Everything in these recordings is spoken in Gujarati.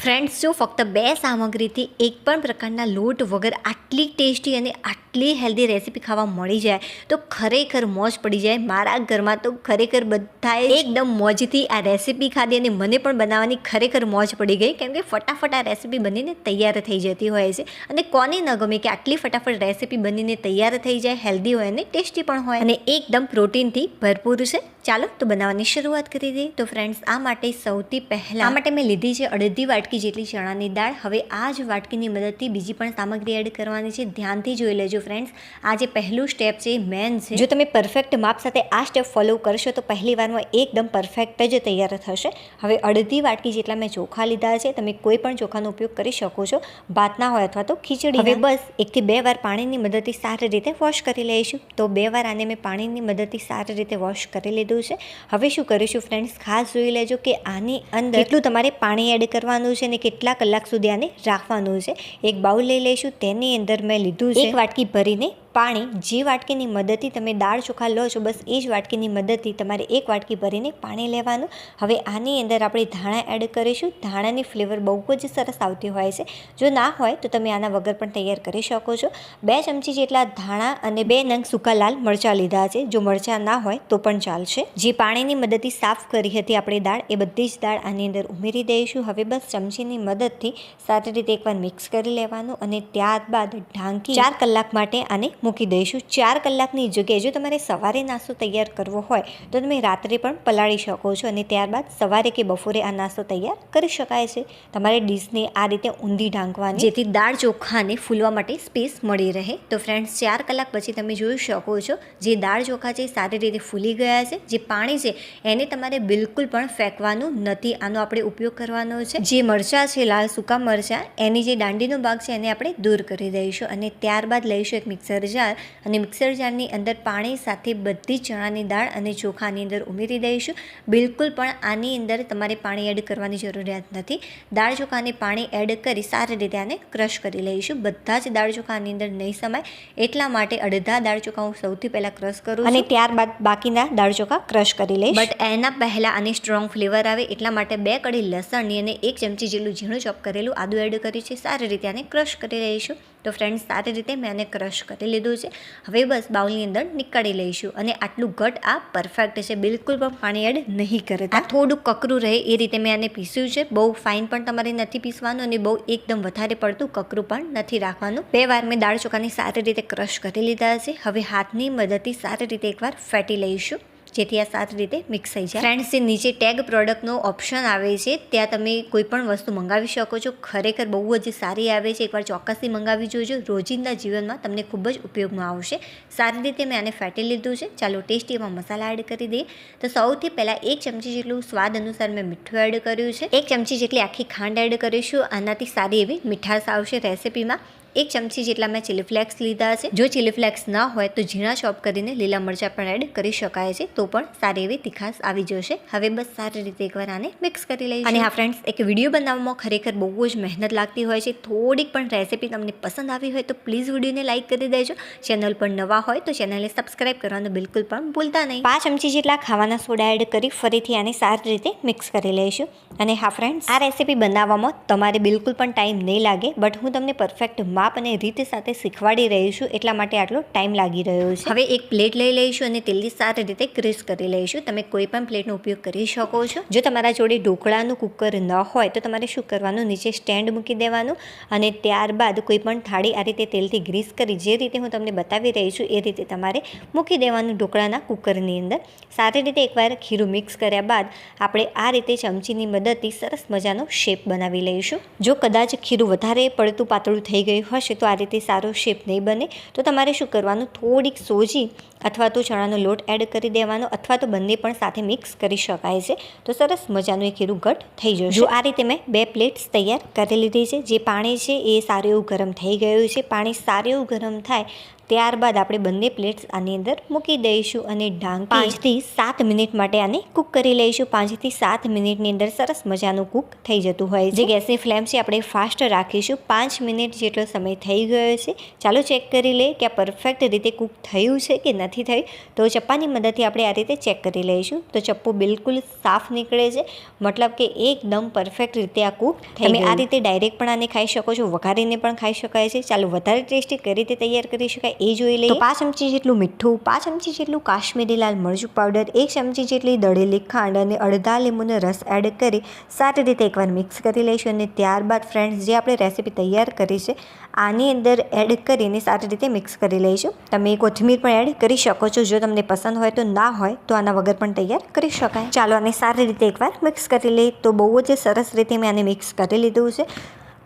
ફ્રેન્ડ્સ, જો ફક્ત 2 સામગ્રીથી એક પણ પ્રકારના લોટ વગર આટલી ટેસ્ટી અને આટલી હેલ્ધી રેસીપી ખાવા મળી જાય તો ખરેખર મોજ પડી જાય. મારા ઘરમાં તો ખરેખર બધાએ એકદમ મોજથી આ રેસીપી ખાધી અને મને પણ બનાવવાની ખરેખર મોજ પડી ગઈ, કેમ કે ફટાફટ આ રેસીપી બનીને તૈયાર થઈ જતી હોય છે. અને કોને ન ગમે કે આટલી ફટાફટ રેસીપી બનીને તૈયાર થઈ જાય, હેલ્ધી હોય અને ટેસ્ટી પણ હોય અને એકદમ પ્રોટીનથી ભરપૂર છે. ચાલો તો બનાવવાની શરૂઆત કરી દઈએ. તો ફ્રેન્ડ્સ, આ માટે સૌથી પહેલાં મેં લીધી છે અડધી વાટકી જેટલી ચણાની દાળ. હવે આ જ વાટકીની મદદથી બીજી પણ સામગ્રી એડ કરવાની છે. ધ્યાનથી જોઈ લેજો ફ્રેન્ડ્સ, આ જે પહેલું સ્ટેપ છે મેન છે. જો તમે પરફેક્ટ માપ સાથે આ સ્ટેપ ફોલો કરશો તો પહેલી વારમાં એકદમ પરફેક્ટ જ તૈયાર થશે. હવે અડધી વાટકી જેટલા મેં ચોખા લીધા છે. તમે કોઈ પણ ચોખાનો ઉપયોગ કરી શકો છો, ભાતના હોય અથવા તો ખીચડી. હવે બસ 1 થી 2 વાર પાણીની મદદથી સારી રીતે વોશ કરી લઈશું. તો 2 વાર આને મેં પાણીની મદદથી સારી રીતે વોશ કરી લીધું છે. હવે શું કરીશું ફ્રેન્ડ્સ, ખાસ જોઈ લેજો કે આની અંદર કેટલું તમારે પાણી એડ કરવાનું છે અને કેટલા કલાક સુધી આને રાખવાનું છે. એક બાઉલ લઈ લઈશું, તેની અંદર મેં લીધું છે 1 વાટકી ભરીને પાણી. જે વાટકીની મદદથી તમે દાળ ચોખા લો છો, બસ એ જ વાટકીની મદદથી તમારે 1 વાટકી ભરીને પાણી લેવાનું. હવે આની અંદર આપણે ધાણા એડ કરીશું. ધાણાની ફ્લેવર બહુ જ સરસ આવતી હોય છે. જો ના હોય તો તમે આના વગર પણ તૈયાર કરી શકો છો. 2 ચમચી જેટલા ધાણા અને 2 નંગ સૂકા લાલ મરચાં લીધા છે. જો મરચાં ના હોય તો પણ ચાલશે. જે પાણીની મદદથી સાફ કરી હતી આપણે દાળ, એ બધી જ દાળ આની અંદર ઉમેરી દઈશું. હવે બસ ચમચીની મદદથી સારી રીતે એકવાર મિક્સ કરી લેવાનું અને ત્યારબાદ ઢાંકી 4 કલાક માટે આને મૂકી દઈશું. 4 કલાકની જગ્યાએ જો તમારે સવારે નાસ્તો તૈયાર કરવો હોય તો તમે રાત્રે પણ પલાળી શકો છો અને ત્યારબાદ સવારે કે બપોરે આ નાસ્તો તૈયાર કરી શકાય છે. તમારે ડીશને આ રીતે ઊંધી ઢાંકવાની, જેથી દાળ ચોખાને ફૂલવા માટે સ્પેસ મળી રહે. તો ફ્રેન્ડ્સ, 4 કલાક પછી તમે જોઈ શકો છો જે દાળ ચોખા છે સારી રીતે ફૂલી ગયા છે. જે પાણી છે એને તમારે બિલકુલ પણ ફેંકવાનું નથી, આનો આપણે ઉપયોગ કરવાનો છે. જે મરચાં છે, લાલ સૂકા મરચાં, એની જે દાંડીનો ભાગ છે એને આપણે દૂર કરી દઈશું અને ત્યારબાદ લઈશું એક મિક્સર જાર અને મિક્સર જારની અંદર પાણી સાથે બધી ચણાની દાળ અને ચોખાની અંદર ઉમેરી દઈશું. બિલકુલ પણ આની અંદર તમારે પાણી એડ કરવાની જરૂરિયાત નથી. દાળ ચોખાને પાણી એડ કરી સારી રીતે આને ક્રશ કરી લઈશું. બધા જ દાળ ચોખા આની અંદર નહીં સમાય એટલા માટે અડધા દાળ ચોખા હું સૌથી પહેલાં ક્રશ કરું અને ત્યારબાદ બાકીના દાળ ચોખા ક્રશ કરી લઈશ. બટ એના પહેલાં આની સ્ટ્રોંગ ફ્લેવર આવે એટલા માટે 2 કળી લસણની અને 1 ચમચી જેટલું ઝીણું ચોપ કરેલું આદું એડ કરી છે. સારી રીતે આને ક્રશ કરી લઈશું. તો ફ્રેન્ડ્સ, સારી રીતે મેં આને ક્રશ કરી લીધું છે. હવે બસ બાઉલની અંદર નીકાળી લઈશું અને આટલું ઘટ આ પરફેક્ટ છે. બિલકુલ પણ પાણી એડ નહીં કરતા. આ થોડું કકરું રહે એ રીતે મેં આને પીસ્યું છે. બહુ ફાઇન પણ તમારે નથી પીસવાનું અને બહુ એકદમ વધારે પડતું કકરું પણ નથી રાખવાનું. 2 વાર મેં દાળ ચોખાની સારી રીતે ક્રશ કરી લીધા છે. હવે હાથની મદદથી સારી રીતે એકવાર ફેટી લઈશું, જેથી આ સારી રીતે મિક્સ થઈ જાય. ફ્રેન્ડ્સ, જે નીચે ટેગ પ્રોડક્ટનો ઓપ્શન આવે છે ત્યાં તમે કોઈ પણ વસ્તુ મંગાવી શકો છો. ખરેખર બહુ જ સારી આવે છે. એકવાર ચોક્કસથી મંગાવી જોજો. રોજિંદા જીવનમાં તમને ખૂબ જ ઉપયોગમાં આવશે. સારી રીતે મેં આને ફેટી લીધું છે. ચાલો ટેસ્ટી એમાં મસાલા એડ કરી દઈએ. તો સૌથી પહેલાં 1 ચમચી જેટલું સ્વાદ અનુસાર મેં મીઠું એડ કર્યું છે. 1 ચમચી જેટલી આખી ખાંડ એડ કરીશું. આનાથી સારી એવી મીઠાશ આવશે રેસીપીમાં. 1 ચમચી જેટલા મેં ચીલી ફ્લેક્સ લીધા છે. જો ચીલી ફ્લેક્સ ના હોય તો ઝીણા ચોપ કરીને લીલા મરચાં પણ એડ કરી શકાય છે, તો પણ સારી એવી તીખાશ આવી જશે. હવે બસ સારી રીતે એકવાર આને મિક્સ કરી લઈશું. અને હા ફ્રેન્ડ્સ, એક વિડીયો બનાવવામાં ખરેખર બહુ જ મહેનત લાગતી હોય છે. થોડીક પણ રેસીપી તમને પસંદ આવી હોય તો પ્લીઝ વિડીયોને લાઇક કરી દેજો. ચેનલ પર નવા હોય તો ચેનલને સબસ્ક્રાઇબ કરવાનું બિલકુલ પણ ભૂલતા નહીં. 5 ચમચી જેટલા ખાવાના સોડા એડ કરી ફરીથી આને સારી રીતે મિક્સ કરી લઈશું. અને હા ફ્રેન્ડ્સ, આ રેસીપી બનાવવામાં તમારે બિલકુલ પણ ટાઈમ નહીં લાગે, બટ હું તમને પરફેક્ટ માપ અને રીત સાથે શીખવાડી રહી છું એટલા માટે આટલો ટાઈમ લાગી રહ્યો છે. હવે એક પ્લેટ લઈ લઈશું અને તેલથી સારી રીતે ગ્રીસ કરી લઈશું. તમે કોઈ પણ પ્લેટનો ઉપયોગ કરી શકો છો. જો તમારા જોડે ઢોકળાનું કુકર ન હોય તો તમારે શું કરવાનું, નીચે સ્ટેન્ડ મૂકી દેવાનું અને ત્યારબાદ કોઈ પણ થાળી આ રીતે તેલથી ગ્રીસ કરી, જે રીતે હું તમને બતાવી રહી છું એ રીતે તમારે મૂકી દેવાનું ઢોકળાના કુકરની અંદર. સારી રીતે એકવાર ખીરું મિક્સ કર્યા બાદ આપણે આ રીતે ચમચીની મદદથી સરસ મજાનો શેપ બનાવી લઈશું. જો કદાચ ખીરું વધારે પડતું પાતળું થઈ ગયું હશે તો આ રીતે સારો શેપ નહીં બને. તો તમારે શું કરવાનું, થોડીક સોજી અથવા તો ચણાનો લોટ એડ કરી દેવાનો, અથવા તો બંને પણ સાથે મિક્સ કરી શકાય છે. તો સરસ મજાનું એ ખીરું ઘટ થઈ જશે. જો આ રીતે મેં 2 પ્લેટ્સ તૈયાર કરી લીધી છે. જે પાણી છે એ સારું એવું ગરમ થઈ ગયું છે. પાણી સારું એવું ગરમ થાય ત્યારબાદ આપણે બંને પ્લેટ્સ આની અંદર મૂકી દઈશું અને ઢાંકી 5 થી 7 મિનિટ માટે આને કૂક કરી લઈશું. 5 થી 7 મિનિટની અંદર સરસ મજાનું કૂક થઈ જતું હોય છે. જે ગેસની ફ્લેમ છે આપણે ફાસ્ટ રાખીશું. 5 મિનિટ જેટલો સમય થઈ ગયો છે. ચાલો ચેક કરી લઈએ કે આ પરફેક્ટ રીતે કૂક થયું છે કે નથી થયું. તો ચપ્પાની મદદથી આપણે આ રીતે ચેક કરી લઈશું. તો ચપ્પુ બિલકુલ સાફ નીકળે છે, મતલબ કે એકદમ પરફેક્ટ રીતે આ કૂક થઈ ગયું. તમે આ રીતે ડાયરેક્ટ પણ આને ખાઈ શકો છો, વઘારીને પણ ખાઈ શકાય છે. ચાલો વધારે ટેસ્ટી કઈ રીતે તૈયાર કરી શકાય એ જોઈ લઈએ. તો 5 ચમચી જેટલું મીઠું, 5 ચમચી જેટલું કાશ્મીરી લાલ મરચું પાવડર, 1 ચમચી જેટલી દળેલી ખાંડ અને અડધા લીંબુનો રસ એડ કરી સારી રીતે એકવાર મિક્સ કરી લઈશું. અને ત્યારબાદ ફ્રેન્ડ્સ જે આપણે રેસીપી તૈયાર કરી છે આની અંદર એડ કરીને સારી રીતે મિક્સ કરી લઈશું. તમે કોથમીર પણ એડ કરી શકો છો, જો તમને પસંદ હોય. તો ના હોય તો આના વગર પણ તૈયાર કરી શકાય. ચાલો આને સારી રીતે એકવાર મિક્સ કરી લઈએ. તો બહુ જ સરસ રીતે મેં આને મિક્સ કરી લીધું છે.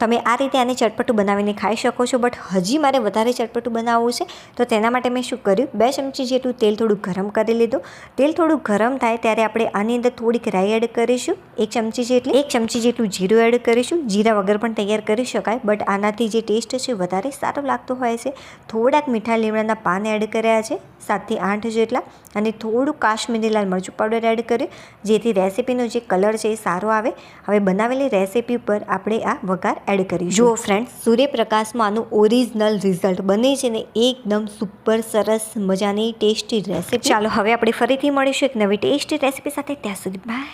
તમે આ રીતે આને ચટપટું બનાવીને ખાઈ શકો છો, બટ હજી મારે વધારે ચટપટું બનાવવું છે. તો તેના માટે મેં શું કર્યું, 2 ચમચી જેટલું તેલ થોડું ગરમ કરી લીધું. તેલ થોડું ગરમ થાય ત્યારે આપણે આની અંદર થોડીક રાઈ એડ કરીશું, 1 ચમચી જેટલી. 1 ચમચી જેટલું જીરું એડ કરીશું. જીરા વગર પણ તૈયાર કરી શકાય, બટ આનાથી જે ટેસ્ટ છે વધારે સારો લાગતો હોય છે. થોડાક મીઠા લીમડાના પાન એડ કર્યા છે, 7 થી 8 જેટલા. અને થોડું કાશ્મીરી લાલ મરચું પાવડર એડ કર્યું, જેથી રેસીપીનો જે કલર છે એ સારો આવે. હવે બનાવેલી રેસીપી પર આપણે આ વઘાર એડ કરીશું. જુઓ ફ્રેન્ડ્સ, સૂર્યપ્રકાશમાં આનું ઓરિજિનલ રિઝલ્ટ બને છે ને એકદમ સુપર સરસ મજાની ટેસ્ટી રેસીપી. ચાલો હવે આપણે ફરીથી મળીશું એક નવી ટેસ્ટી રેસીપી સાથે. ત્યાં સુધી બાય.